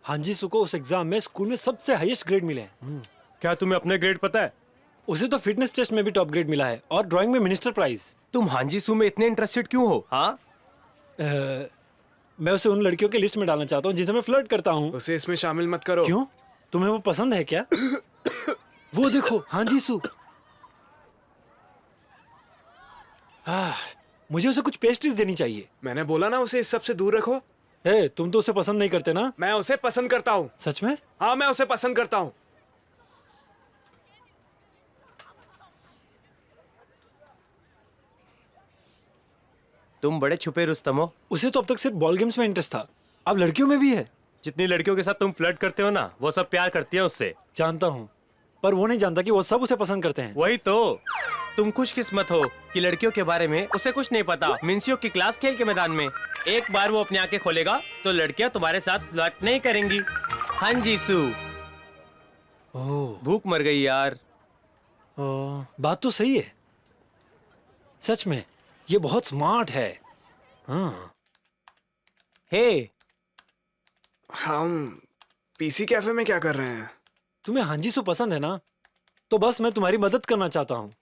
हांजीसू को उस एग्जाम में स्कूल में सबसे हाईएस्ट ग्रेड मिले हैं। क्या तुम्हें अपने ग्रेड पता है? उसे तो फिटनेस टेस्ट में भी टॉप ग्रेड मिला है और ड्राइंग में मिनिस्टर प्राइज। तुम हांजीसू में इतने इंटरेस्टेड क्यों हो? हाँ, मैं उसे उन लड़कियों के लिस्ट में डालना चाहता हूँ जिनसे मैं फ्लर्ट करता हूँ। उसे इसमें शामिल मत करो। क्यों? तुम्हें वो पसंद है क्या? वो देखो हांजीसू। मुझे उसे कुछ पेस्ट्रीज देनी चाहिए। मैंने बोला ना उसे इस सब से दूर रखो। तुम तो उसे पसंद नहीं करते ना? मैं उसे पसंद करता हूँ। सच में? हाँ, मैं उसे पसंद करता हूँ। तुम बड़े छुपे रुस्तम हो। उसे तो अब तक सिर्फ बॉल गेम्स में इंटरेस्ट था, अब लड़कियों में भी है। जितनी लड़कियों के साथ तुम फ्लर्ट करते हो ना, वो सब प्यार करती है उससे। जानता हूँ, पर वो नहीं जानता कि वो सब उसे पसंद करते हैं। वही तो, तुम खुशकिस्मत हो कि लड़कियों के बारे में उसे कुछ नहीं पता। मिंसियों की क्लास खेल के मैदान में एक बार वो अपनी आंखें खोलेगा तो लड़कियां तुम्हारे साथ फ्लर्ट नहीं करेंगी। हांजीसू, ओह, भूख मर गई यार। बात तो सही है। सच में ये बहुत स्मार्ट है। हाँ। हे, हम पीसी कैफे में क्या कर रहे हैं? तुम्हें हांजीसू पसंद है ना, तो बस मैं तुम्हारी मदद करना चाहता हूँ।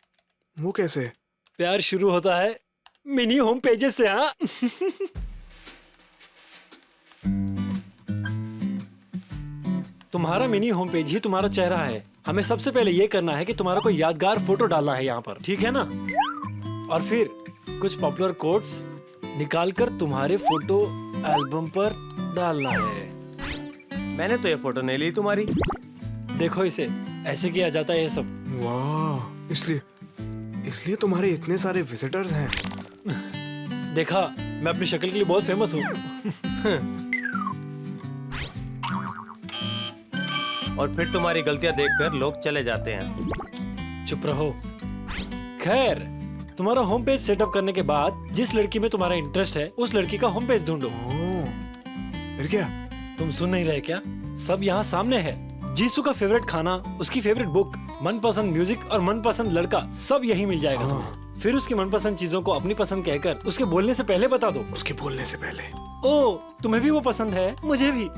वो कैसे? प्यार शुरू होता है मिनी होम पेजेस से। हाँ। तुम्हारा मिनी होम पेज ही तुम्हारा चेहरा है। हमें सबसे पहले ये करना है कि तुम्हारा कोई यादगार फोटो डालना है यहाँ पर, ठीक है ना? और फिर कुछ पॉपुलर कोट्स निकालकर तुम्हारे फोटो एल्बम पर डालना है। मैंने तो ये फोटो नहीं ली तुम्हारी। देखो इसे, ऐसे किया जाता है ये सब। वाह, इसलिए तुम्हारे इतने सारे विजिटर्स हैं। देखा, मैं अपनी शक्ल के लिए बहुत फेमस हूँ। और फिर तुम्हारी गलतियां देखकर लोग चले जाते हैं। चुप रहो। खैर, तुम्हारा होम पेज सेटअप करने के बाद जिस लड़की में तुम्हारा इंटरेस्ट है उस लड़की का होम पेज ढूंढो। फिर क्या? तुम सुन नहीं रहे क्या? सब यहाँ सामने है। जीसू का फेवरेट खाना, उसकी फेवरेट बुक, मनपसंद म्यूजिक और मनपसंद लड़का, सब यही मिल जाएगा तुम्हें। फिर उसकी मनपसंद चीजों को अपनी पसंद कहकर उसके बोलने से पहले बता दो। उसके बोलने से पहले। ओ, तुम्हें भी वो पसंद है? मुझे भी।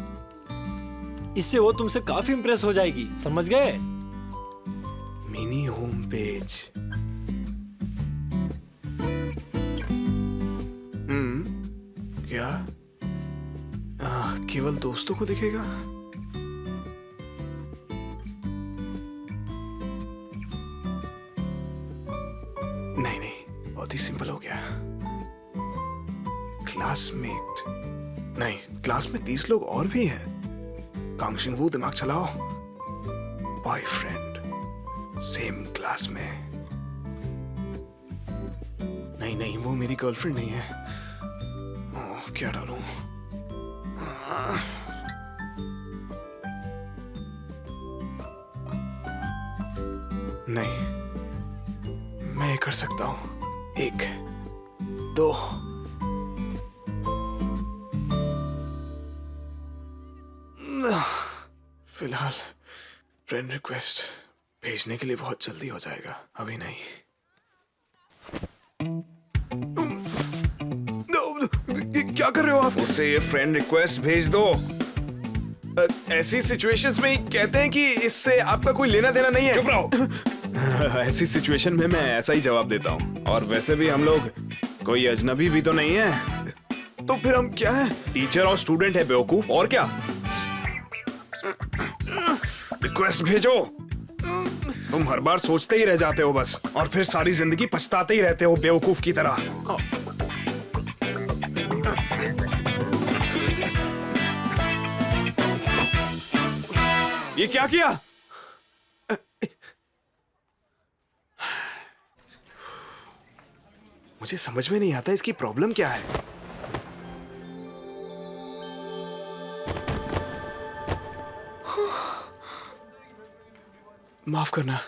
इससे वो तुमसे काफी इंप्रेस हो जाएगी, समझ गए? Mini home page. क्या केवल दोस्तों को दिखेगा? नहीं, बहुत ही सिंपल हो गया। क्लासमेट नहीं, क्लास में 30 लोग और भी हैं। कांगशिंग वो, दिमाग चलाओ। बॉयफ्रेंड सेम क्लास में। नहीं, वो मेरी गर्लफ्रेंड नहीं है। क्या डालूं? नहीं, मैं कर सकता हूं। 1 2 फिलहाल फ्रेंड रिक्वेस्ट भेजने के लिए बहुत जल्दी हो जाएगा, अभी नहीं। क्या कर रहे हो आप? उसे ये फ्रेंड रिक्वेस्ट भेज दो। ऐसी सिचुएशंस में कहते हैं कि इससे आपका कोई लेना देना नहीं है। चुप रहो। ऐसी सिचुएशन में मैं ऐसा ही जवाब देता हूँ। और वैसे भी हम लोग कोई अजनबी भी तो नहीं है, तो फिर हम क्या है? टीचर और स्टूडेंट है बेवकूफ, और क्या? रिक्वेस्ट भेजो। तुम हर बार सोचते ही रह जाते हो बस, और फिर सारी जिंदगी पछताते ही रहते हो बेवकूफ की तरह। ये क्या किया? मुझे समझ में नहीं आता इसकी प्रॉब्लम क्या है। माफ करना।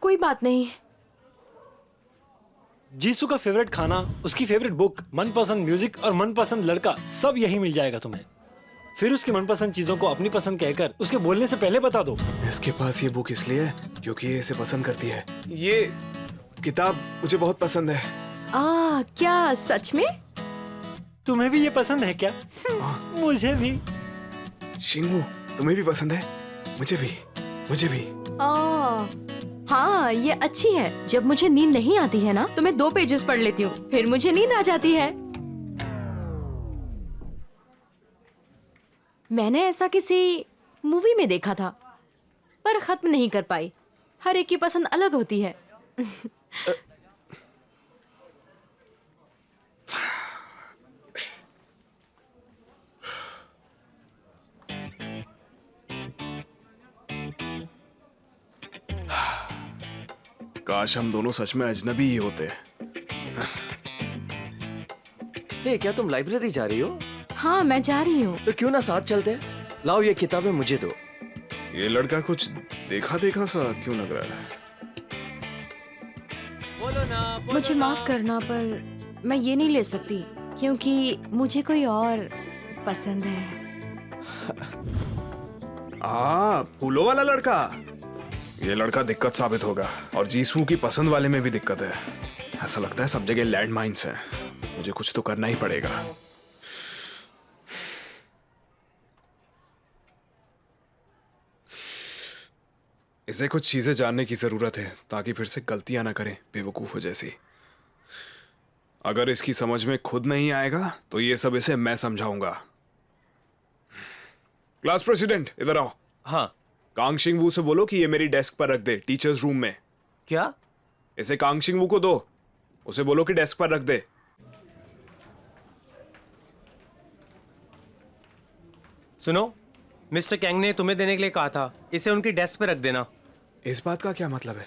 कोई बात नहीं। जीसू का फेवरेट खाना, उसकी फेवरेट बुक, मनपसंद म्यूजिक और मनपसंद लड़का, सब यही मिल जाएगा तुम्हें। फिर उसकी मनपसंद चीजों को अपनी पसंद कहकर उसके बोलने से पहले बता दो। इसके पास ये बुक इसलिए है क्योंकि ये इसे पसंद करती है। ये किताब मुझे बहुत पसंद है। क्या सच में? तुम्हें भी ये पसंद है क्या? मुझे भी। शिंगू, तुम्हें भी पसंद है? मुझे भी, मुझे भी। हाँ, ये अच्छी है। जब मुझे नींद नहीं आती है ना, तो मैं 2 पेजेस पढ़ लेती हूँ, फिर मुझे नींद आ जाती है। मैंने ऐसा किसी मूवी में देखा था, पर खत्म नहीं कर पाई। हर एक की पसंद अलग होती है। काश हम दोनों सच में अजनबी ही होते। हे, क्या तुम लाइब्रेरी जा रही हो? हाँ, मैं जा रही हूँ। तो क्यों ना साथ चलते हैं? लाओ ये किताबें मुझे दो। ये लड़का कुछ देखा देखा सा क्यों लग रहा है? बोलो ना, बोलो मुझे ना। माफ करना, पर मैं ये नहीं ले सकती क्योंकि मुझे कोई और पसंद है। फूलों वाला लड़का। ये लड़का दिक्कत साबित होगा, और जीसू की पसंद वाले में भी दिक्कत है। ऐसा लगता है सब जगह लैंड माइन्स हैं। मुझे कुछ तो करना ही पड़ेगा। इसे कुछ चीजें जानने की जरूरत है ताकि फिर से गलतियां ना करे बेवकूफों जैसी। अगर इसकी समझ में खुद नहीं आएगा तो ये सब इसे मैं समझाऊंगा। क्लास प्रेसिडेंट, इधर आओ। हाँ, कांगशिंग वू से बोलो कि ये मेरी डेस्क पर रख दे, टीचर्स रूम में। क्या? इसे कांगशिंग वू को दो, उसे बोलो कि डेस्क पर रख दे। सुनो, मिस्टर कैंग ने तुम्हें देने के लिए कहा था, इसे उनकी डेस्क पे रख देना। इस बात का क्या मतलब है?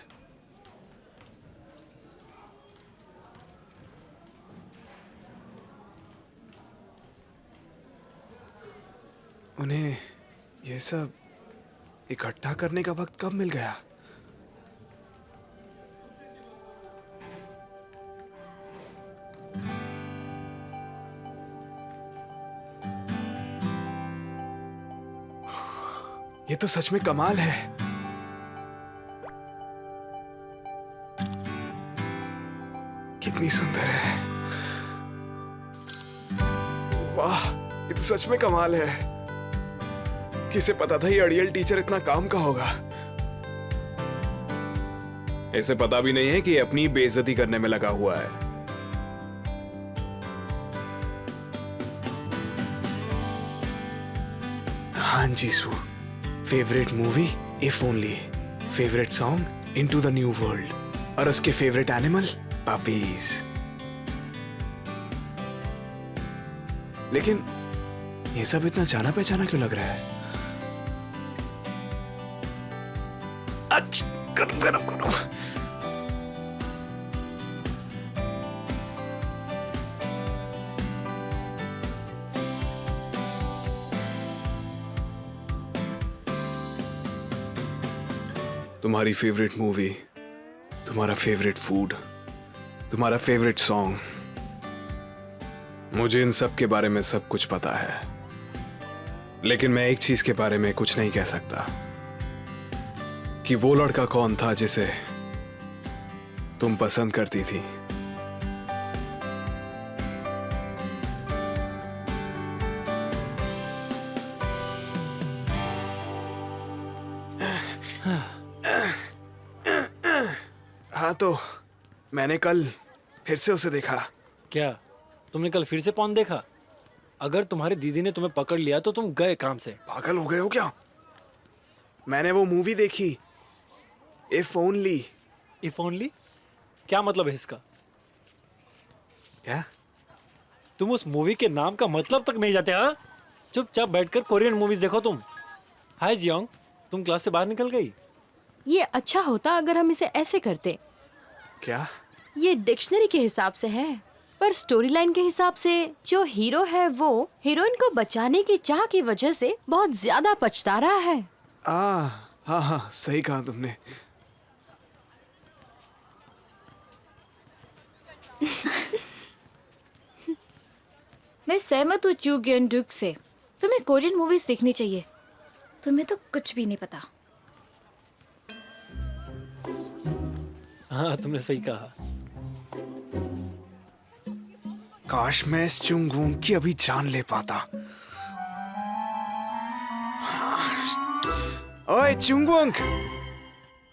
उन्हें ये सब इकट्ठा करने का वक्त कब मिल गया? ये तो सच में कमाल है। कितनी सुंदर है। वाह, ये तो सच में कमाल है। किसे पता था ये अड़ियल टीचर इतना काम का होगा। इसे पता भी नहीं है कि ये अपनी बेइज्जती करने में लगा हुआ है। हाँ Jisshu, favourite movie if only, favourite song into the new world, और उसके फेवरेट एनिमल पपीज। लेकिन ये सब इतना जाना पहचाना क्यों लग रहा है? गरम गरम गरम। तुम्हारी फेवरेट मूवी, तुम्हारा फेवरेट फूड, तुम्हारा फेवरेट सॉन्ग, मुझे इन सब के बारे में सब कुछ पता है। लेकिन मैं एक चीज के बारे में कुछ नहीं कह सकता, कि वो लड़का कौन था जिसे तुम पसंद करती थी। हाँ, तो मैंने कल फिर से उसे देखा। क्या तुमने कल फिर से पॉन देखा? अगर तुम्हारी दीदी ने तुम्हें पकड़ लिया तो तुम गए काम से। पागल हो गए हो क्या? मैंने वो मूवी देखी, इफ ओनली। If only? क्या मतलब है इसका? क्या? तुम उस मूवी के नाम का मतलब तक नहीं जाते? हाँ, चुपचाप बैठकर कोरियन मूवीज देखो तुम। हाय जियोंग, तुम क्लास से बाहर निकल गई? ये अच्छा होता अगर हम इसे ऐसे करते। क्या? ये डिक्शनरी के हिसाब से है, पर स्टोरी लाइन के हिसाब से जो हीरो है वो हीरोइन को बचाने की चाह की वजह से बहुत ज्यादा पछता रहा है। हाँ हाँ, सही कहा तुमने। मैं सहमत हूँ चू ग्यन डुक से। तुम्हें कोरियन मूवीज देखनी चाहिए। तुम्हें तो कुछ भी नहीं पता। हाँ, तुमने सही कहा। काश मैं इस चुंगवोंग की अभी जान ले पाता। ओए चुंगुंग,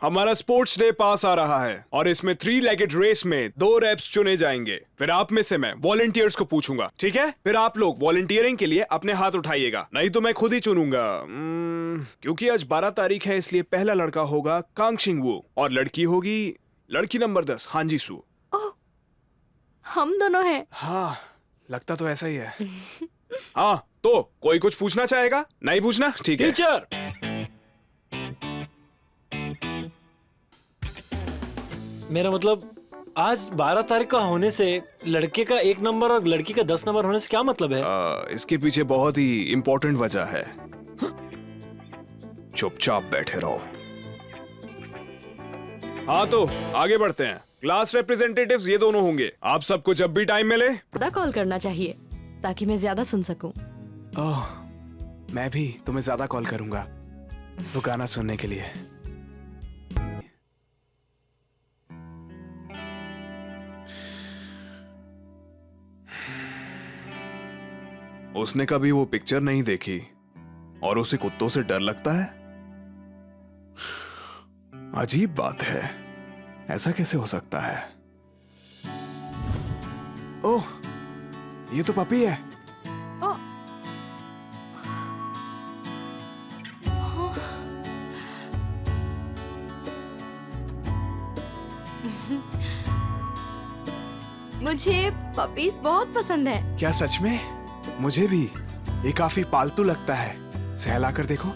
हमारा स्पोर्ट्स डे पास आ रहा है और इसमें 3 लेगेड रेस में 2 रैप्स चुने जाएंगे। फिर आप में से मैं वॉलंटियर्स को पूछूंगा, ठीक है? फिर आप लोग वॉलंटियरिंग के लिए अपने हाथ उठाइएगा, नहीं तो मैं खुद ही चुनूंगा। क्योंकि आज 12 तारीख है, इसलिए पहला लड़का होगा कांगशिंग वू और लड़की होगी लड़की नंबर 10 हांजी सू। हम दोनों हैं। हाँ, लगता तो ऐसा ही है। हाँ, तो कोई कुछ पूछना चाहेगा? नहीं पूछना? ठीक है। टीचर, मेरा मतलब आज 12 तारीख का होने से लड़के का 1 नंबर और लड़की का 10 नंबर होने से क्या मतलब है? इसके पीछे बहुत ही इंपॉर्टेंट वजह है। चुपचाप बैठे रहो। हाँ, तो आगे बढ़ते हैं। क्लास रिप्रेजेंटेटिव्स ये दोनों होंगे। आप सबको जब भी टाइम मिले ज्यादा कॉल करना चाहिए ताकि मैं ज्यादा सुन सकूं। ओह, मैं भी तुम्हें ज्यादा कॉल करूंगा तो गाना सुनने के लिए। उसने कभी वो पिक्चर नहीं देखी और उसे कुत्तों से डर लगता है। अजीब बात है, ऐसा कैसे हो सकता है? ओह, ये तो पपी है। मुझे पपीज बहुत पसंद है। क्या सच में? मुझे भी। ये काफी पालतू लगता है। सहला कर देखो।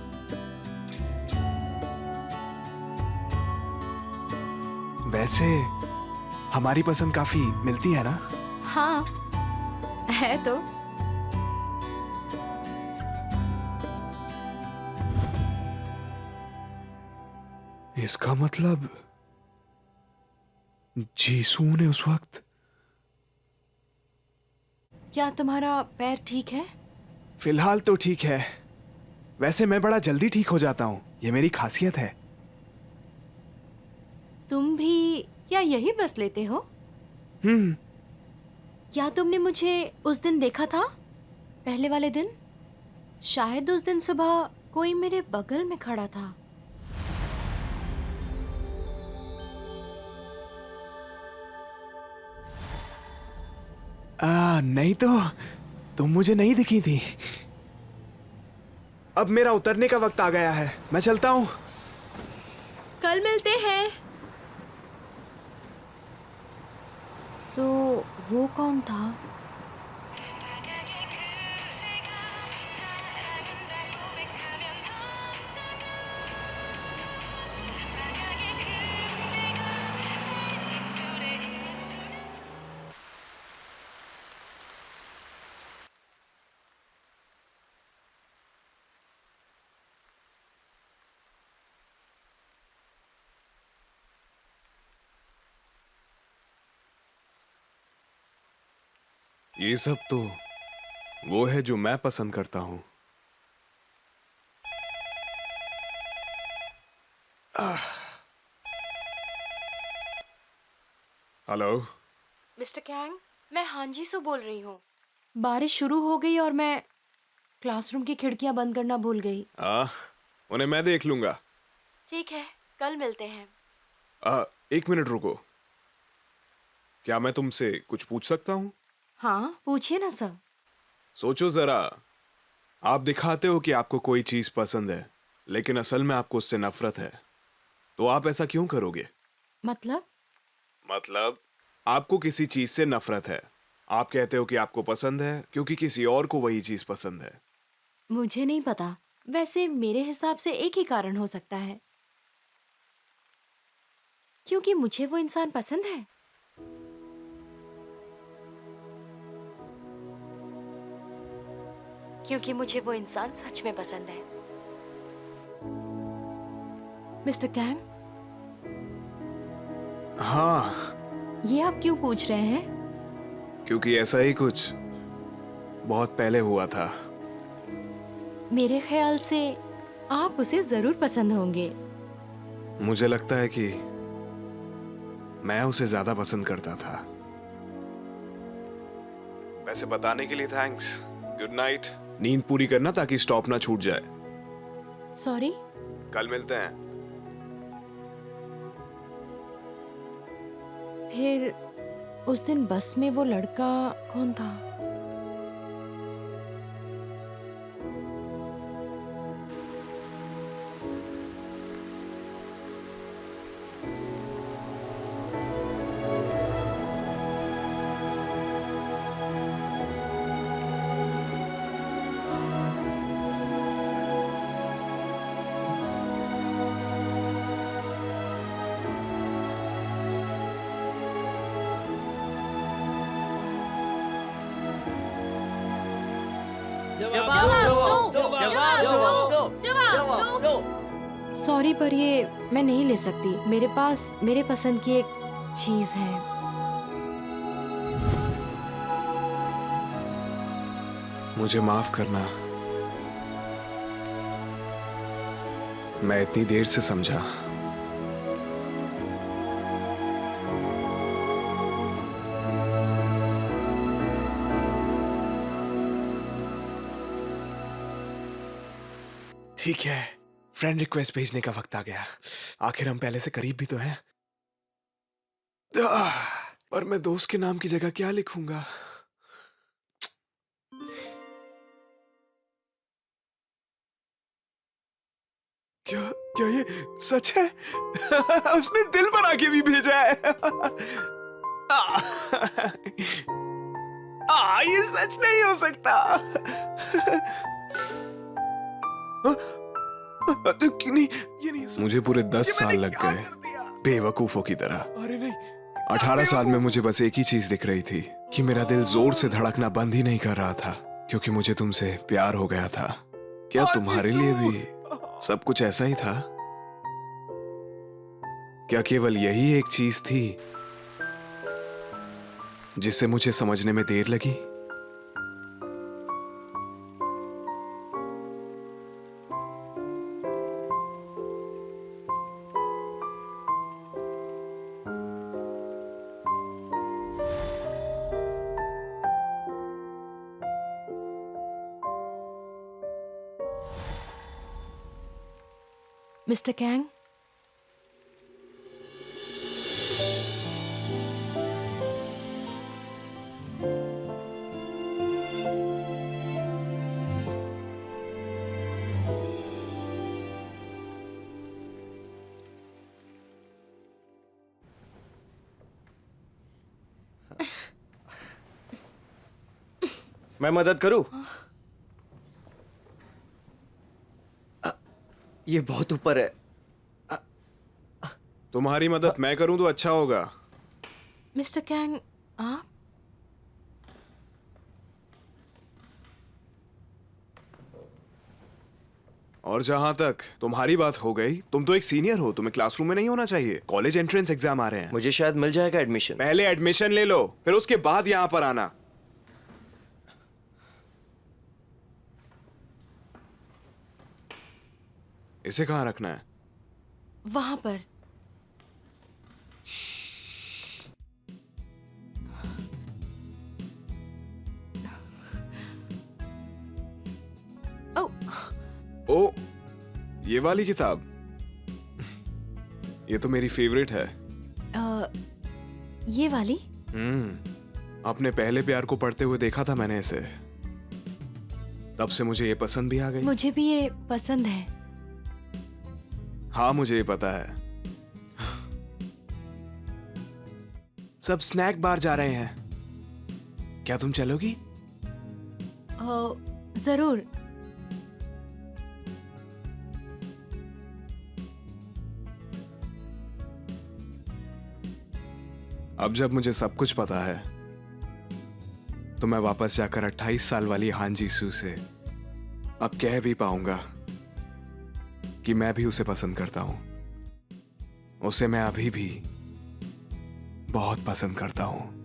वैसे हमारी पसंद काफी मिलती है ना? हाँ, है तो। इसका मतलब जीसू ने उस वक्त। क्या तुम्हारा पैर ठीक है? फिलहाल तो ठीक है। वैसे मैं बड़ा जल्दी ठीक हो जाता हूँ, ये मेरी खासियत है। तुम भी क्या यही बस लेते हो? हम्म। क्या तुमने मुझे उस दिन देखा था? पहले वाले दिन? शायद उस दिन सुबह कोई मेरे बगल में खड़ा था। नहीं तो तुम मुझे नहीं दिखी थी। अब मेरा उतरने का वक्त आ गया है, मैं चलता हूँ। कल मिलते हैं। तो वो कौन था? ये सब तो वो है जो मैं पसंद करता हूँ। हेलो मिस्टर कैंग, मैं हांजी से बोल रही हूँ। बारिश शुरू हो गई और मैं क्लासरूम की खिड़कियां बंद करना भूल गई। उन्हें मैं देख लूंगा। ठीक है, कल मिलते हैं। 1 मिनट रुको। क्या मैं तुमसे कुछ पूछ सकता हूँ? हाँ, पूछिए ना सर। सोचो जरा, आप दिखाते हो कि आपको कोई चीज पसंद है, लेकिन असल में आपको उससे नफरत है। तो आप ऐसा क्यों करोगे? मतलब आपको किसी चीज से नफरत है। आप कहते हो कि आपको पसंद है क्योंकि किसी और को वही चीज पसंद है। मुझे नहीं पता। वैसे मेरे हिसाब से एक ही कारण हो सकता है, क्योंकि मुझे वो इंसान पसंद है। क्योंकि मुझे वो इंसान सच में पसंद है। मिस्टर कैंग, हाँ, ये आप क्यों पूछ रहे हैं? क्योंकि ऐसा ही कुछ बहुत पहले हुआ था। मेरे ख्याल से आप उसे जरूर पसंद होंगे। मुझे लगता है कि मैं उसे ज्यादा पसंद करता था। वैसे बताने के लिए थैंक्स। Good night. नींद पूरी करना ताकि स्टॉप ना छूट जाए। सॉरी, कल मिलते हैं। फिर उस दिन बस में वो लड़का कौन था? सॉरी पर ये मैं नहीं ले सकती। मेरे पास मेरे पसंद की एक चीज है। मुझे माफ करना, मैं इतनी देर से समझा। ठीक है, फ्रेंड रिक्वेस्ट भेजने का वक्त आ गया। आखिर हम पहले से करीब भी तो हैं। पर मैं दोस्त के नाम की जगह क्या लिखूंगा? क्या क्या ये सच है? उसने दिल बना के भी भेजा है। ये सच नहीं हो सकता। क्यों नहीं, ये नहीं मुझे पूरे 10 साल लग गए बेवकूफों की तरह। अरे नहीं, 18 साल में मुझे बस एक ही चीज दिख रही थी कि मेरा दिल जोर से धड़कना बंद ही नहीं कर रहा था, क्योंकि मुझे तुमसे प्यार हो गया था। क्या तुम्हारे लिए भी सब कुछ ऐसा ही था? क्या केवल यही एक चीज थी जिसे मुझे समझने में देर लगी? मिस्टर कैंग, मैं मदद करूं? ये बहुत ऊपर है। तुम्हारी मदद मैं करूं तो अच्छा होगा। मिस्टर कैंग, आप और जहां तक तुम्हारी बात हो गई, तुम तो एक सीनियर हो, तुम्हें क्लासरूम में नहीं होना चाहिए। कॉलेज एंट्रेंस एग्जाम आ रहे हैं। मुझे शायद मिल जाएगा एडमिशन। पहले एडमिशन ले लो, फिर उसके बाद यहां पर आना। इसे कहां रखना है? वहां पर। ओ, ये वाली किताब, ये तो मेरी फेवरेट है। ये वाली? अपने पहले प्यार को पढ़ते हुए देखा था मैंने इसे, तब से मुझे ये पसंद भी आ गई। मुझे भी ये पसंद है। हाँ, मुझे ये पता है। सब स्नैक बार जा रहे हैं, क्या तुम चलोगी? जरूर। अब जब मुझे सब कुछ पता है, तो मैं वापस जाकर 28 साल वाली हांजी सू से अब कह भी पाऊंगा कि मैं भी उसे पसंद करता हूं। उसे मैं अभी भी बहुत पसंद करता हूं।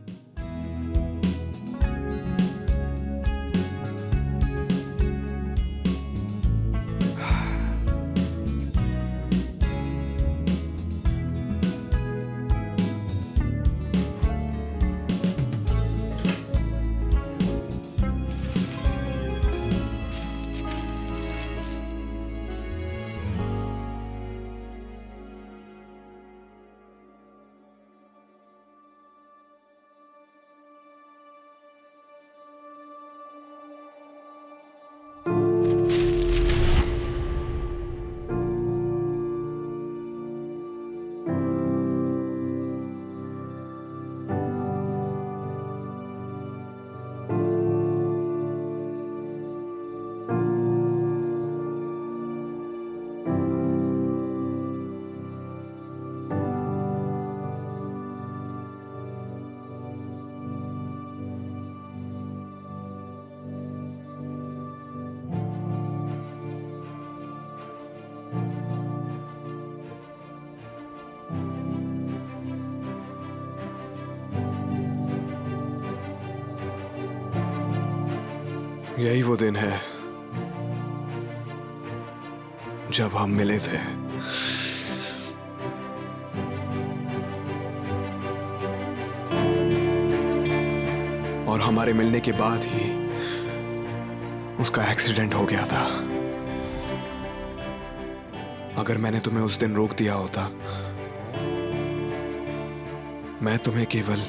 यही वो दिन है जब हम मिले थे। और हमारे मिलने के बाद ही उसका एक्सीडेंट हो गया था। अगर मैंने तुम्हें उस दिन रोक दिया होता, मैं तुम्हें केवल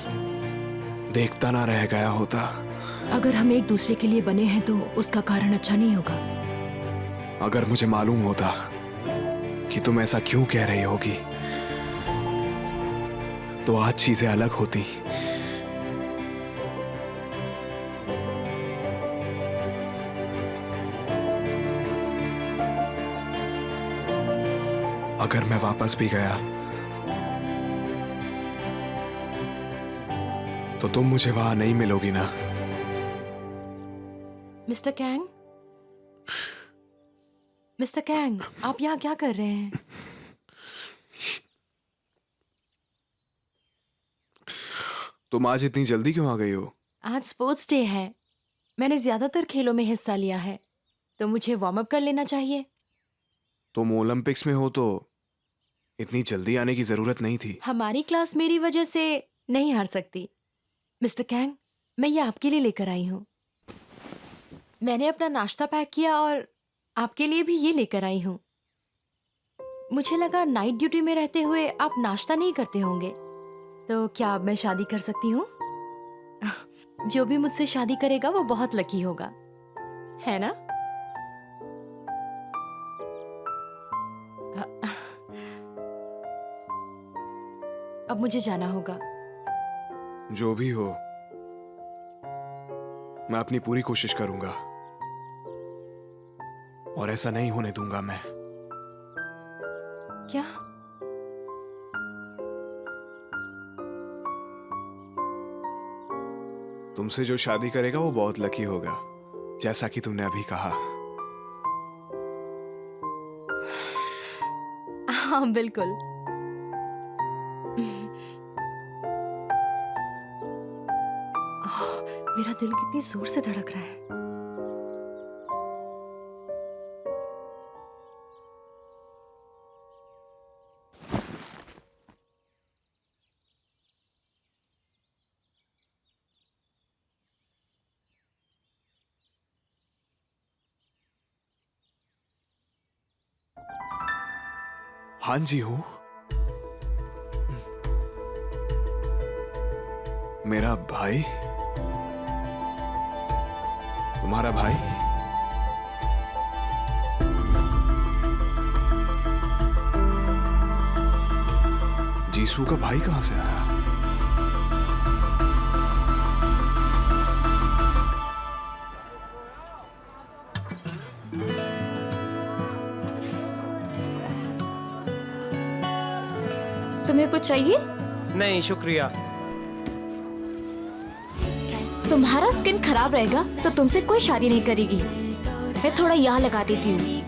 देखता ना रह गया होता। अगर हम एक दूसरे के लिए बने हैं तो उसका कारण अच्छा नहीं होगा। अगर मुझे मालूम होता कि तुम ऐसा क्यों कह रही होगी, तो आज चीजें अलग होती। अगर मैं वापस भी गया तो तुम मुझे वहां नहीं मिलोगी ना। मिस्टर कैंग, मिस्टर कैंग, आप यहाँ क्या कर रहे हैं? तुम आज इतनी जल्दी क्यों आ गई हो? आज स्पोर्ट्स डे है। मैंने ज्यादातर खेलों में हिस्सा लिया है, तो मुझे वार्म अप कर लेना चाहिए। तुम ओलंपिक्स में हो तो इतनी जल्दी आने की जरूरत नहीं थी। हमारी क्लास मेरी वजह से नहीं हार सकती। मिस्टर कैंग, मैं ये आपके लिए लेकर आई हूँ। मैंने अपना नाश्ता पैक किया और आपके लिए भी ये लेकर आई हूँ। मुझे लगा नाइट ड्यूटी में रहते हुए आप नाश्ता नहीं करते होंगे, तो क्या अब मैं शादी कर सकती हूँ? जो भी मुझसे शादी करेगा वो बहुत लकी होगा, है ना? अब मुझे जाना होगा। जो भी हो, मैं अपनी पूरी कोशिश करूंगा और ऐसा नहीं होने दूंगा मैं। क्या? तुमसे जो शादी करेगा वो बहुत लकी होगा, जैसा कि तुमने अभी कहा। हाँ, बिल्कुल। मेरा दिल कितनी जोर से धड़क रहा है। हाँ जी हूं। मेरा भाई? तुम्हारा भाई? जीसू का भाई कहां से आया? तुम्हें कुछ चाहिए? नहीं शुक्रिया। तुम्हारा स्किन खराब रहेगा तो तुमसे कोई शादी नहीं करेगी। मैं थोड़ा यहाँ लगा देती हूँ।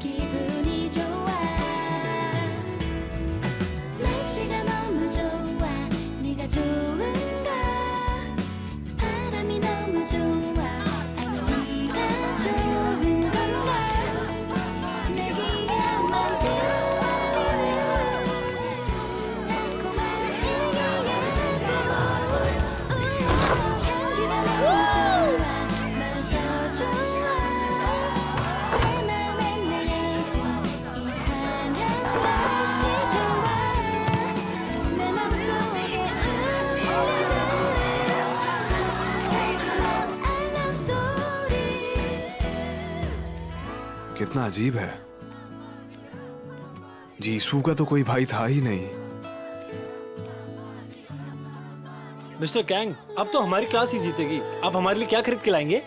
कितना अजीब है, जीसू का तो कोई भाई था ही नहीं। मिस्टर कैंग, अब तो हमारी क्लास ही जीतेगी। आप हमारे लिए क्या खरीद के लाएंगे?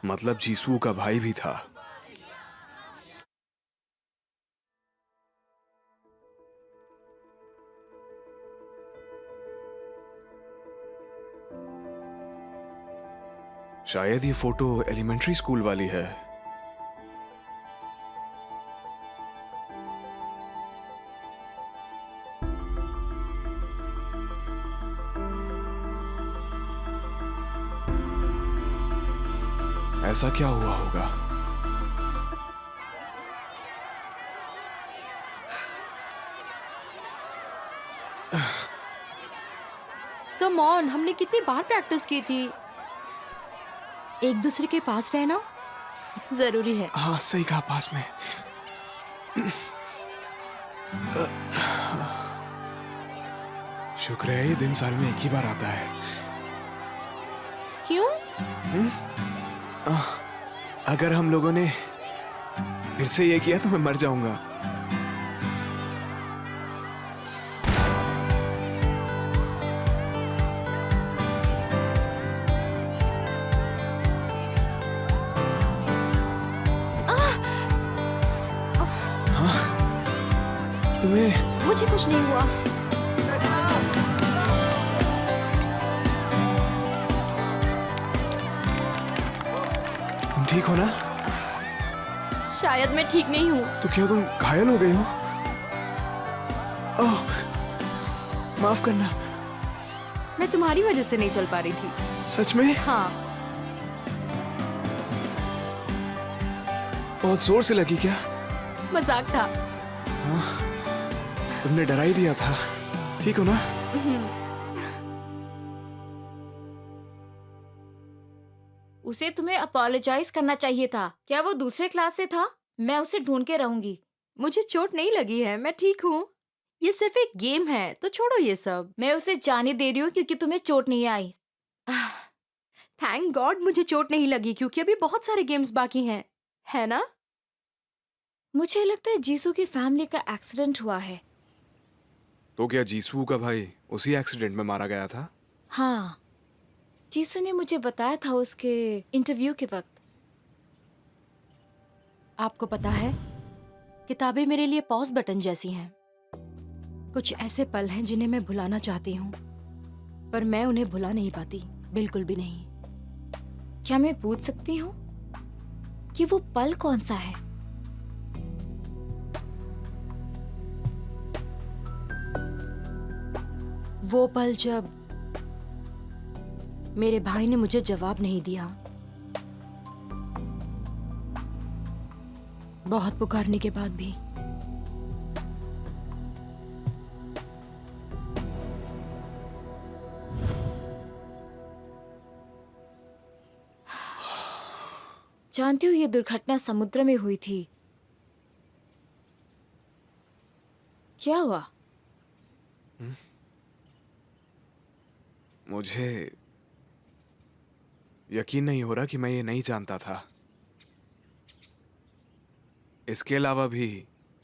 मतलब जीसू का भाई भी था। शायद ये फोटो एलिमेंट्री स्कूल वाली है। ऐसा क्या हुआ होगा? कम ऑन, हमने कितनी बार प्रैक्टिस की थी। एक दूसरे के पास रहना जरूरी है। हाँ सही कहा, पास में। शुक्र है ये दिन साल में एक ही बार आता है। क्यों? अगर हम लोगों ने फिर से ये किया तो मैं मर जाऊंगा। तुम्हें मुझे कुछ नहीं हुआ। तुम ठीक हो ना? शायद मैं ठीक नहीं हूँ। तो क्या तुम घायल हो गई हो? ओह, माफ करना। मैं तुम्हारी वजह से नहीं चल पा रही थी। सच में? हाँ। बहुत जोर से लगी क्या? मजाक था। तुमने डरा ही दिया था। ठीक हो ना? उसे तुम्हें अपोलोजाइज करना चाहिए था। क्या वो दूसरे क्लास से था? मैं उसे ढूंढ के रहूंगी। मुझे चोट नहीं लगी है, मैं ठीक हूँ। ये सिर्फ एक गेम है, तो छोड़ो ये सब। मैं उसे जाने दे रही हूँ क्योंकि तुम्हें चोट नहीं आई। थैंक गॉड मुझे चोट नहीं लगी, क्योंकि अभी बहुत सारे गेम्स बाकी हैं, है ना? मुझे लगता है जीसू की फैमिली का एक्सीडेंट हुआ है। तो क्या जीसू का भाई उसी एक्सीडेंट में मारा गया था? हाँ, जीसू ने मुझे बताया था उसके इंटरव्यू के वक्त। आपको पता है, किताबें मेरे लिए पॉज बटन जैसी हैं। कुछ ऐसे पल हैं जिन्हें मैं भुलाना चाहती हूँ, पर मैं उन्हें भुला नहीं पाती, बिल्कुल भी नहीं। क्या मैं पूछ सकती हूँ कि वो पल कौन सा है? वो पल जब मेरे भाई ने मुझे जवाब नहीं दिया। बहुत पुकारने के बाद भी। जानती हूँ ये दुर्घटना समुद्र में हुई थी। क्या हुआ? मुझे यकीन नहीं हो रहा कि मैं ये नहीं जानता था। इसके अलावा भी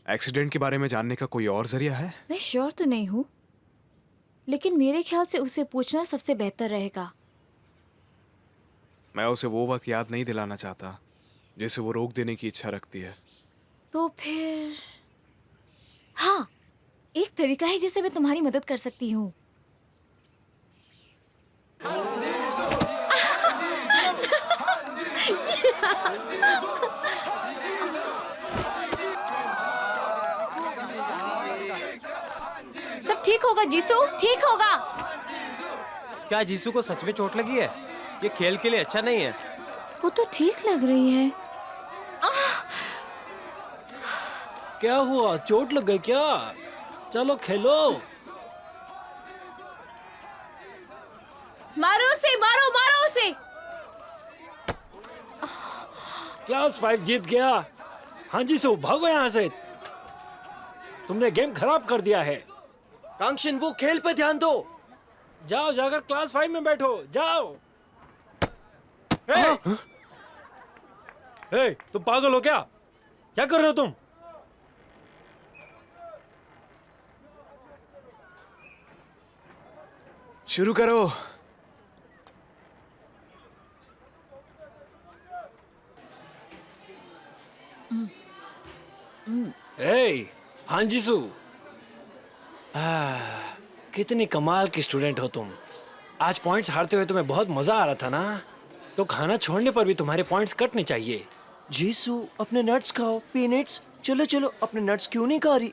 एक्सीडेंट के बारे में जानने का कोई और जरिया है? मैं श्योर तो नहीं हूँ, लेकिन मेरे ख्याल से उसे पूछना सबसे बेहतर रहेगा। मैं उसे वो वक्त याद नहीं दिलाना चाहता जिसे वो रोक देने की इच्छा रखती है। तो फिर हाँ, एक तरीका है जिससे मैं तुम्हारी मदद कर सकती हूँ। सब ठीक होगा जीसू, ठीक होगा। क्या जीसू को सच में चोट लगी है? ये खेल के लिए अच्छा नहीं है। वो तो ठीक लग रही है। क्या हुआ, चोट लग गई क्या? चलो खेलो। मारो उसे, मारो मारो उसे। क्लास 5 जीत गया। हाँ जी सो, भागो यहाँ से। तुमने गेम खराब कर दिया है। कांक्षन, वो खेल पे ध्यान दो। जाओ, जाकर क्लास 5 में बैठो, जाओ। हे, तुम पागल हो क्या? क्या कर रहे हो तुम? शुरू करो। हे, हाँ जी सू। कितनी कमाल की स्टूडेंट हो तुम। आज पॉइंट्स हारते हुए तुम्हें बहुत मजा आ रहा था ना? तो खाना छोड़ने पर भी तुम्हारे पॉइंट्स कटने चाहिए। जीसू, अपने नट्स खाओ, पीनट्स। चलो चलो, अपने नट्स क्यों नहीं खा रही?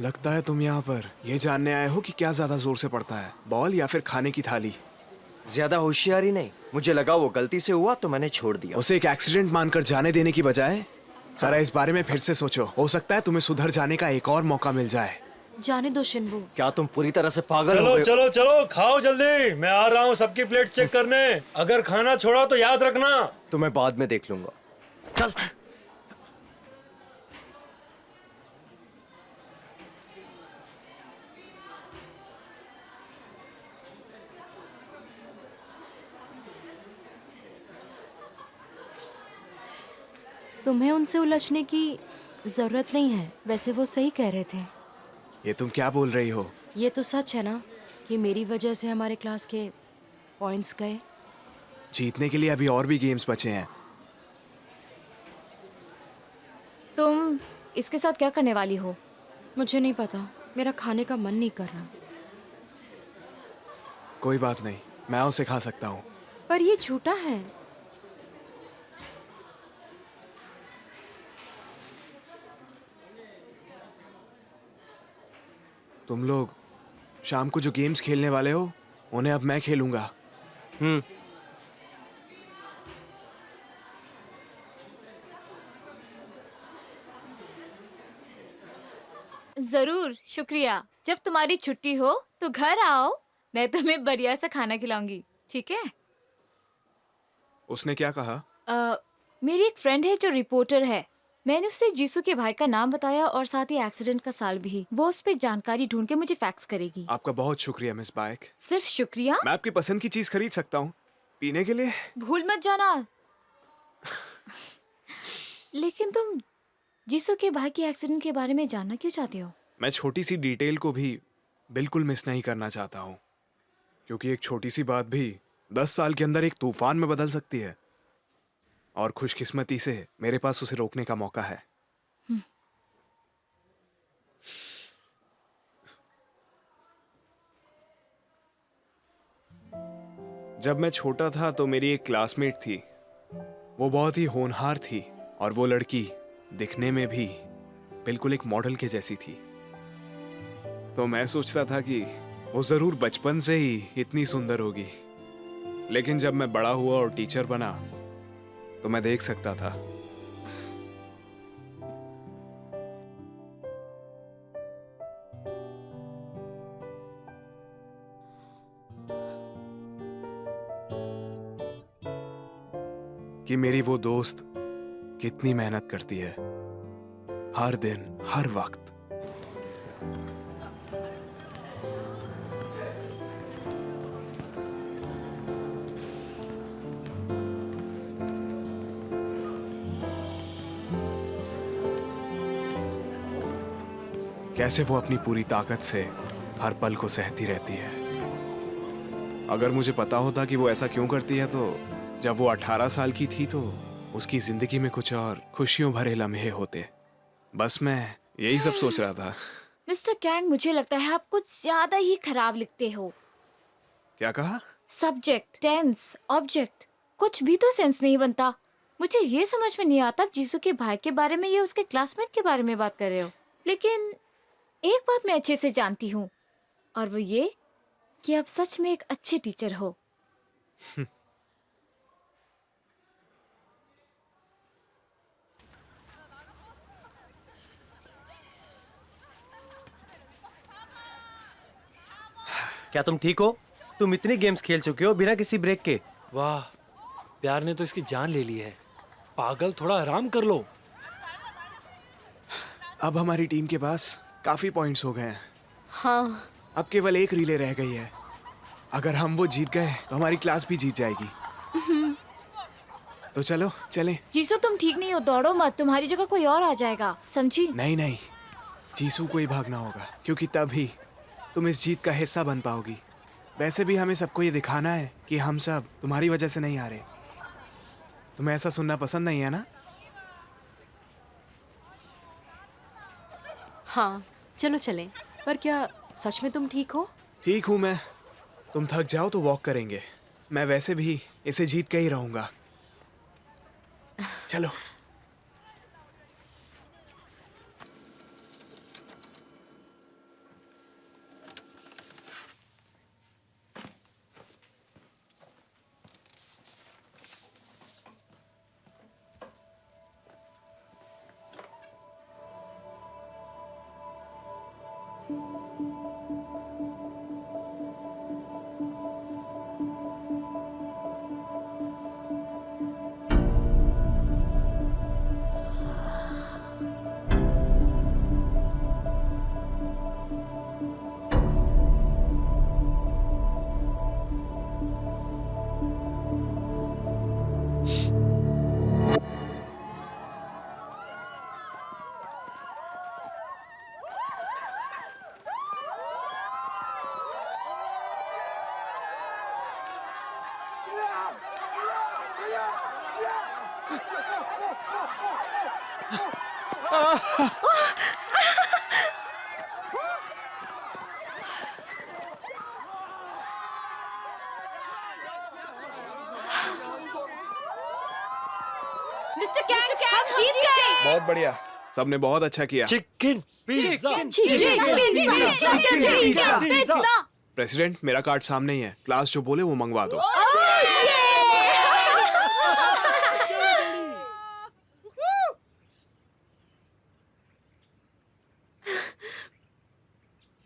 लगता है तुम यहाँ पर ये जानने आए हो कि क्या ज्यादा जोर से पड़ता है, बॉल या फिर खाने की थाली। ज्यादा होशियारी नहीं, मुझे लगा वो गलती से हुआ तो मैंने छोड़ दिया। उसे एक एक्सीडेंट मानकर जाने देने की बजाय सारा इस बारे में फिर से सोचो। हो सकता है तुम्हें सुधर जाने का एक और मौका मिल जाए। जाने दो शिनवू। क्या तुम पूरी तरह से पागल हो चलो गए? चलो चलो, खाओ जल्दी, मैं आ रहा हूँ सबकी प्लेट चेक करने। अगर खाना छोड़ा तो याद रखना। तुम्हें बाद में देख लूंगा। चल। तुम्हें उनसे उलझने की जरूरत नहीं है। वैसे वो सही कह रहे थे। ये तुम क्या बोल रही हो? ये तो सच है ना कि मेरी वजह से हमारे क्लास के पॉइंट्स गए। जीतने के लिए अभी और भी गेम्स बचे हैं। तुम इसके साथ क्या करने वाली हो? मुझे नहीं पता, मेरा खाने का मन नहीं कर रहा। कोई बात नहीं, मैं उसे खा सकता हूँ। पर ये झूठा है। तुम लोग शाम को जो गेम्स खेलने वाले हो उन्हें अब मैं खेलूंगा। जरूर, शुक्रिया। जब तुम्हारी छुट्टी हो तो घर आओ, मैं तुम्हें बढ़िया सा खाना खिलाऊंगी, ठीक है? उसने क्या कहा? मेरी एक फ्रेंड है जो रिपोर्टर है। मैंने उससे जीसू के भाई का नाम बताया और साथ ही एक्सीडेंट का साल भी। वो उस पे जानकारी ढूंढ के मुझे फैक्स करेगी। आपका बहुत शुक्रिया मिस बाइक। सिर्फ शुक्रिया? मैं आपकी पसंद की चीज खरीद सकता हूँ पीने के लिए। भूल मत जाना। लेकिन तुम जीसू के भाई के एक्सीडेंट के बारे में जानना क्यों चाहते हो? मैं छोटी सी डिटेल को भी बिल्कुल मिस नहीं करना चाहता हूँ, क्योंकि एक छोटी सी बात भी 10 साल के अंदर एक तूफान में बदल सकती है। और खुशकिस्मती से मेरे पास उसे रोकने का मौका है। जब मैं छोटा था तो मेरी एक क्लासमेट थी। वो बहुत ही होनहार थी और वो लड़की दिखने में भी बिल्कुल एक मॉडल के जैसी थी। तो मैं सोचता था कि वो जरूर बचपन से ही इतनी सुंदर होगी। लेकिन जब मैं बड़ा हुआ और टीचर बना तो मैं देख सकता था। कि मेरी वो दोस्त कितनी मेहनत करती है, हर दिन हर वक्त। कैसे वो अपनी पूरी ताकत से हर पल को सहती रहती है। अगर मुझे पता होता कि वो ऐसा क्यों करती है तो जब वो 18 साल की थी तो उसकी जिंदगी में कुछ और खुशियों भरे लम्हे होते। बस मैं यही सब सोच रहा था। मिस्टर कैंग, मुझे लगता है आप कुछ ज्यादा ही खराब लिखते हो। क्या कहा? सब्जेक्ट, टेंस, ऑब्जेक्ट, कुछ भी तो सेंस नहीं बनता। मुझे ये समझ में नहीं आता, जीसू के भाई के बारे में या उसके क्लासमेट के बारे में बात कर रहे हो। लेकिन एक बात मैं अच्छे से जानती हूँ, और वो ये कि आप सच में एक अच्छे टीचर हो। क्या तुम ठीक हो? तुम इतनी गेम्स खेल चुके हो बिना किसी ब्रेक के। वाह, प्यार ने तो इसकी जान ले ली है। पागल, थोड़ा आराम कर लो। अब हमारी टीम के पास काफी पॉइंट्स हो गए हैं। हाँ, अब केवल एक रिले रह गई है। अगर हम वो जीत गए तो हमारी क्लास भी जीत जाएगी। तो चलो चलें। जीसू, तुम ठीक नहीं हो, दौड़ो मत, तुम्हारी जगह कोई और आ जाएगा, समझी? नहीं नहीं, जीसू को ही भागना होगा, क्योंकि तभी तुम इस जीत का हिस्सा बन पाओगी। वैसे भी हमें सबको ये दिखाना है कि हम सब तुम्हारी वजह से नहीं हारे। तुम्हें ऐसा सुनना पसंद नहीं है ना? हाँ, चलो चलें। पर क्या सच में तुम ठीक हो? ठीक हूँ मैं। तुम थक जाओ तो वॉक करेंगे। मैं वैसे भी इसे जीत के ही रहूंगा। चलो। मिस्टर कैंग, हम जीत गए। बहुत बढ़िया, सबने बहुत अच्छा किया। Chicken pizza pizza. प्रेसिडेंट, मेरा कार्ड सामने ही है, क्लास जो बोले वो मंगवा दो।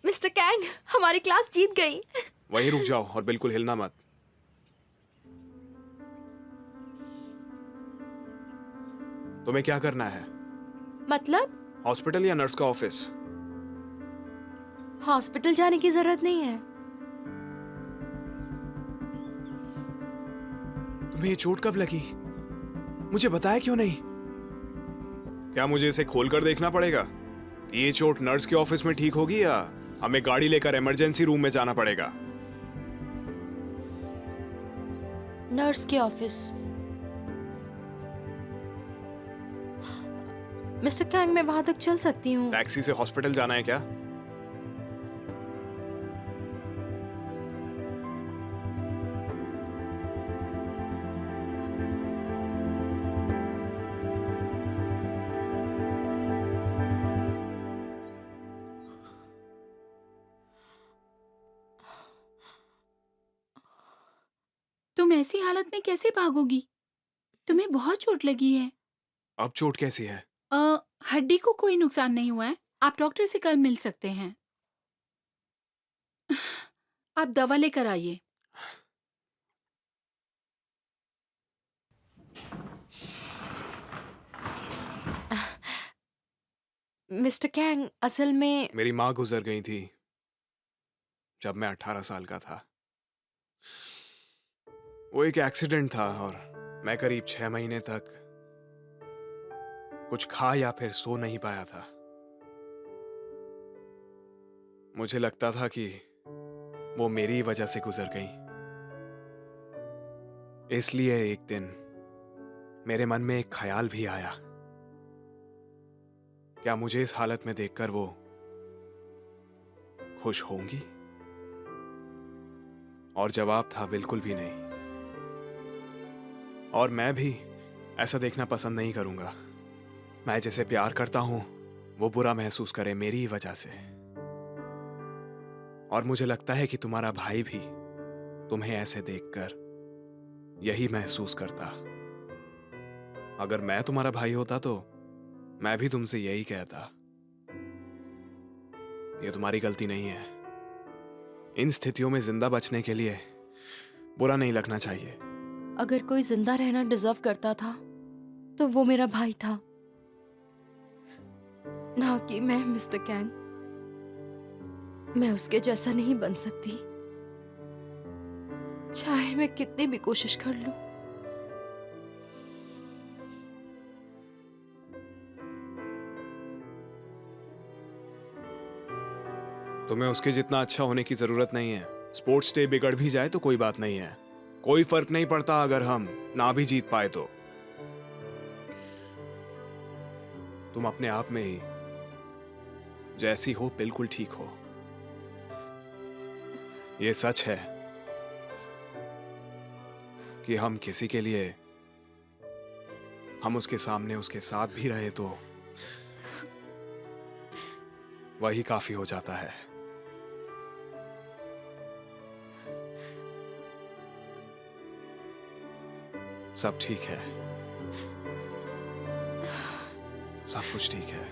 मिस्टर कैंग, हमारी क्लास जीत गई। वहीं रुक जाओ और बिल्कुल हिलना मत। तुम्हें क्या करना है? मतलब हॉस्पिटल या नर्स का ऑफिस? हॉस्पिटल जाने की जरूरत नहीं है। तुम्हें ये चोट कब लगी? मुझे बताया क्यों नहीं? क्या मुझे इसे खोलकर देखना पड़ेगा कि ये चोट नर्स के ऑफिस में ठीक होगी या हमें गाड़ी लेकर इमरजेंसी रूम में जाना पड़ेगा? नर्स के ऑफिस। मिस्टर कैंग, मैं वहां तक चल सकती हूँ। टैक्सी से हॉस्पिटल जाना है क्या? तुम ऐसी हालत में कैसे भागोगी? तुम्हें बहुत चोट लगी है। अब चोट कैसी है? हड्डी को कोई नुकसान नहीं हुआ है। आप डॉक्टर से कल मिल सकते हैं। आप दवा लेकर आइए। मिस्टर कैंग, असल में मेरी माँ गुजर गई थी जब मैं 18 साल का था। वो एक एक्सीडेंट था और मैं करीब 6 महीने तक कुछ खा या फिर सो नहीं पाया था। मुझे लगता था कि वो मेरी वजह से गुजर गई। इसलिए एक दिन मेरे मन में एक ख्याल भी आया, क्या मुझे इस हालत में देखकर वो खुश होंगी? और जवाब था बिल्कुल भी नहीं। और मैं भी ऐसा देखना पसंद नहीं करूंगा। मैं जिसे प्यार करता हूं वो बुरा महसूस करे मेरी ही वजह से। और मुझे लगता है कि तुम्हारा भाई भी तुम्हें ऐसे देखकर यही महसूस करता। अगर मैं तुम्हारा भाई होता तो मैं भी तुमसे यही कहता। ये तुम्हारी गलती नहीं है। इन स्थितियों में जिंदा बचने के लिए बुरा नहीं लगना चाहिए। अगर कोई जिंदा रहना डिजर्व करता था तो वो मेरा भाई था, ना कि मैं। मिस्टर कैंग, मैं उसके जैसा नहीं बन सकती, चाहे मैं कितनी भी कोशिश कर लूं। तुम्हें उसके जितना अच्छा होने की जरूरत नहीं है। स्पोर्ट्स डे बिगड़ भी जाए तो कोई बात नहीं है। कोई फर्क नहीं पड़ता अगर हम ना भी जीत पाए तो। तुम अपने आप में ही जैसी हो बिल्कुल ठीक हो। ये सच है कि हम किसी के लिए हम उसके सामने उसके साथ भी रहे तो वही काफी हो जाता है। सब ठीक है, सब कुछ ठीक है।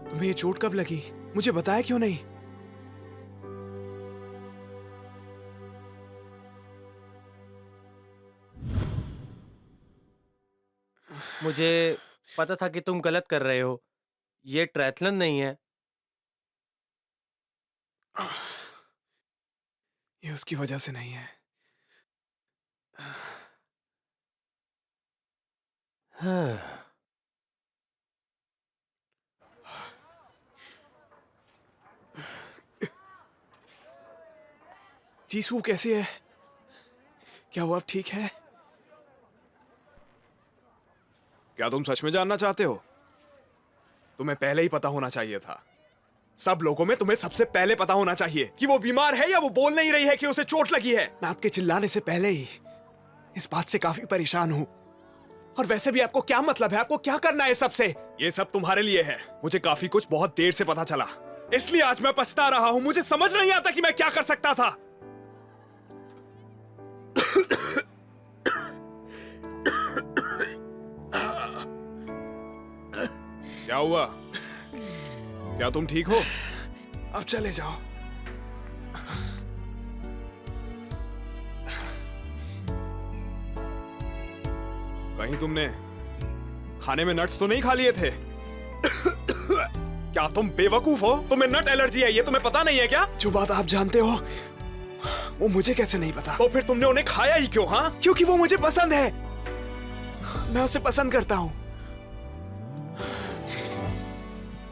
तुम्हें ये चोट कब लगी? मुझे बताया क्यों नहीं? मुझे पता था कि तुम गलत कर रहे हो। ये ट्रायथलन नहीं है। उसकी वजह से नहीं है। जीसू कैसी है? क्या वो अब ठीक है? क्या तुम सच में जानना चाहते हो? तुम्हें पहले ही पता होना चाहिए था। सब लोगों में तुम्हें सबसे पहले पता होना चाहिए कि वो बीमार है या वो बोल नहीं रही है कि उसे चोट लगी है। मैं आपके चिल्लाने से पहले ही इस बात से काफी परेशान हूं। और वैसे भी आपको क्या मतलब है? आपको क्या करना है सबसे? ये सब तुम्हारे लिए है। मुझे काफी कुछ बहुत देर से पता चला, इसलिए आज मैं पछता रहा हूं। मुझे समझ नहीं आता कि मैं क्या कर सकता था। क्या हुआ? क्या तुम ठीक हो? अब चले जाओ। कहीं तुमने खाने में नट्स तो नहीं खा लिए थे? क्या तुम बेवकूफ हो? तुम्हें नट एलर्जी है, ये तुम्हें पता नहीं है क्या? जो बात आप जानते हो वो मुझे कैसे नहीं पता? तो फिर तुमने उन्हें खाया ही क्यों? हाँ, क्योंकि वो मुझे पसंद है। मैं उसे पसंद करता हूं।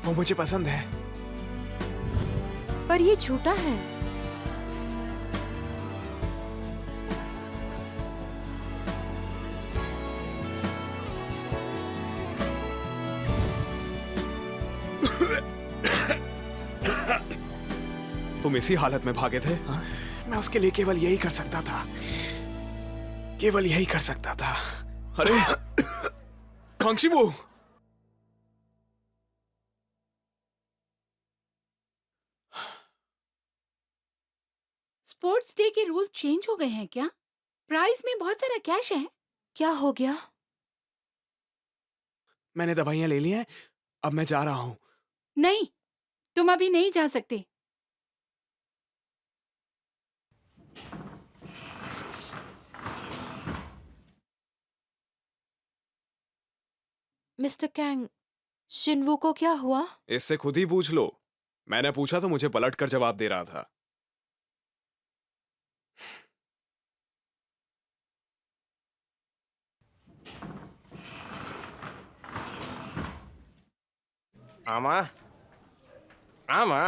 वो मुझे पसंद है। पर ये झूठा है। तुम इसी हालत में भागे थे? हाँ? मैं उसके लिए केवल यही कर सकता था। केवल यही कर सकता था। अरे कांक्षीबू, स्पोर्ट्स डे के रूल चेंज हो गए हैं क्या? प्राइज में बहुत सारा कैश है। क्या हो गया? मैंने दवाइयां ले ली हैं, अब मैं जा रहा हूं। नहीं, तुम अभी नहीं जा सकते। मिस्टर कैंग, शिनवू को क्या हुआ? इससे खुद ही पूछ लो। मैंने पूछा तो मुझे पलट कर जवाब दे रहा था। आमा, आमा,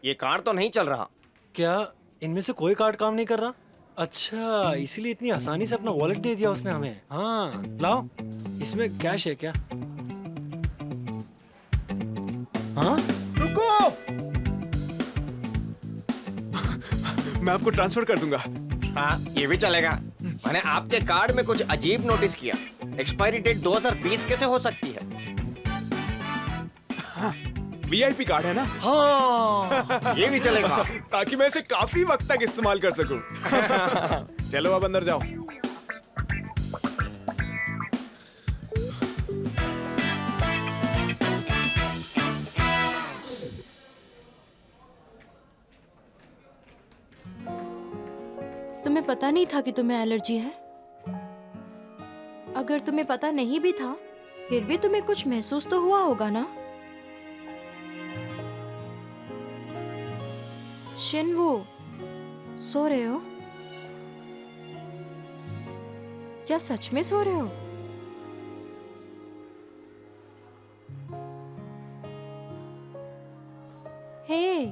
ये कार तो नहीं चल रहा। क्या इनमें से कोई कार्ड काम नहीं कर रहा? अच्छा, इसीलिए इतनी आसानी से अपना वॉलेट दे दिया उसने हमें। हाँ, लाओ, इसमें कैश है क्या? हाँ? रुको, मैं आपको ट्रांसफर कर दूंगा। हाँ, ये भी चलेगा। मैंने आपके कार्ड में कुछ अजीब नोटिस किया। एक्सपायरी डेट 2020 कैसे हो सकती है? वीआईपी कार्ड है ना? हाँ। ये भी चलेगा। ताकि मैं इसे काफी वक्त तक इस्तेमाल कर सकूं। चलो अब अंदर जाओ। तुम्हें पता नहीं था कि तुम्हें एलर्जी है? अगर तुम्हें पता नहीं भी था, फिर भी तुम्हें कुछ महसूस तो हुआ होगा ना? शिनवू, सो रहे हो? क्या सच में सो रहे हो? हे,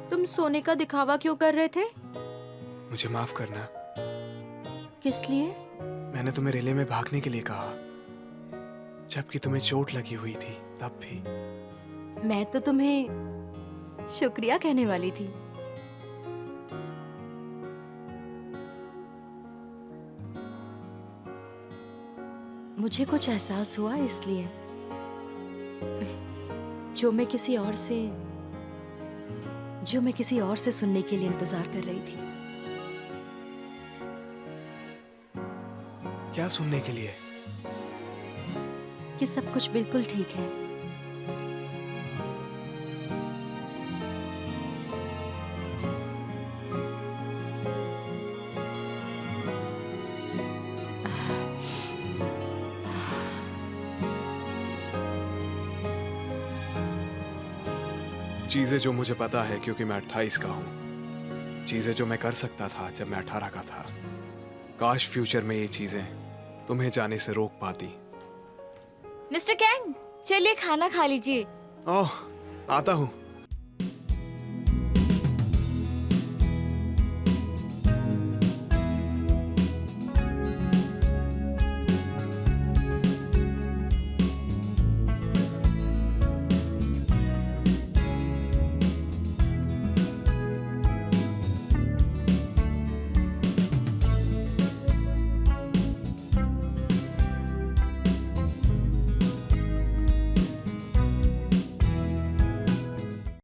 तुम सोने का दिखावा क्यों कर रहे थे? मुझे माफ करना। किस लिए? मैंने तुम्हें रिले में भागने के लिए कहा, जबकि तुम्हें चोट लगी हुई थी तब भी। मैं तो तुम्हें शुक्रिया कहने वाली थी। मुझे कुछ एहसास हुआ इसलिए, जो मैं किसी और से सुनने के लिए इंतजार कर रही थी। क्या सुनने के लिए? कि सब कुछ बिल्कुल ठीक है। चीजें जो मुझे पता है क्योंकि मैं 28 का हूं। चीजें जो मैं कर सकता था जब मैं 18 का था, काश फ्यूचर में ये चीजें तुम्हें जाने से रोक पाती। मिस्टर कैंग, चलिए खाना खा लीजिए। ओह, आता हूँ।